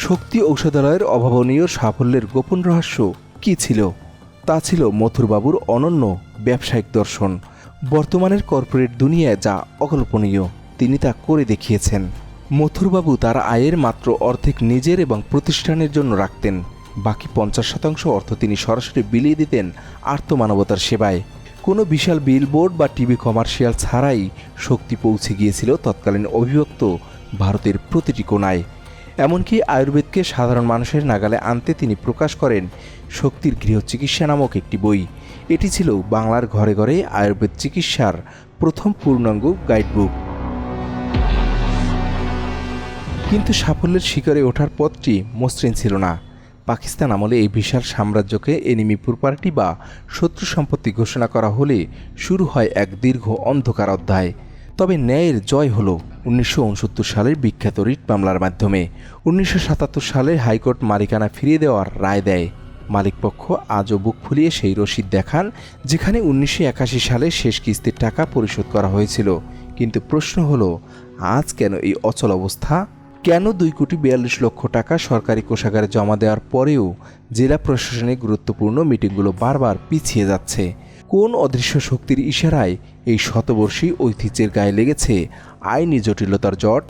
শক্তি ঔষধালয়ের অভাবনীয় সাফল্যের গোপন রহস্য কী ছিল? তা ছিল মথুরবাবুর অনন্য ব্যবসায়িক দর্শন। বর্তমানের কর্পোরেট দুনিয়ায় যা অকল্পনীয়, তিনি তা করে দেখিয়েছেন। মথুরবাবু তার আয়ের মাত্র অর্ধেক নিজের এবং প্রতিষ্ঠানের জন্য রাখতেন। বাকি 50% অর্থ তিনি সরাসরি বিলিয়ে দিতেন আর্তমানবতার সেবায়। কোনো বিশাল বিলবোর্ড বা টিভি কমার্শিয়াল ছাড়াই শক্তি পৌঁছে গিয়েছিল তৎকালীন অবিভক্ত ভারতের প্রতিটি কোণায়। এমনকি আয়ুর্বেদকে সাধারণ মানুষের নাগালে আনতে তিনি প্রকাশ করেন শক্তির গৃহচিকিৎসা নামক একটি বই। এটি ছিল বাংলার ঘরে ঘরে আয়ুর্বেদ চিকিৎসার প্রথম পূর্ণাঙ্গ গাইডবুক। কিন্তু সাফল্যের শিখরে ওঠার পথটি মসৃণ ছিল না। পাকিস্তান আমলে এই বিশাল সাম্রাজ্যকে এনিমি প্রপার্টি বা শত্রু সম্পত্তি ঘোষণা করা হলে শুরু হয় এক দীর্ঘ অন্ধকার অধ্যায়। তবে ন্যায়ের জয় হলো 1969 সালের বিখ্যাত রিট মামলার মাধ্যমে। 1977 সালে হাইকোর্ট মালিকানা ফিরিয়ে দেওয়ার রায় দেয়। মালিকপক্ষ আজও বুক ফুলিয়ে সেই রসিদ দেখান যেখানে 1981 সালে শেষ কিস্তির টাকা পরিশোধ করা হয়েছিল। কিন্তু প্রশ্ন হলো, আজ কেন এই অচল অবস্থা? কেন 2,42,00,000 টাকা সরকারি কোষাগারে জমা দেওয়ার পরেও জেলা প্রশাসনিক গুরুত্বপূর্ণ মিটিংগুলো বারবার পিছিয়ে যাচ্ছে? কোন অদৃশ্য শক্তির ইশারায় এই শতবর্ষী ঐতিহ্যের গায়ে লেগেছে আইনি জটিলতার জট?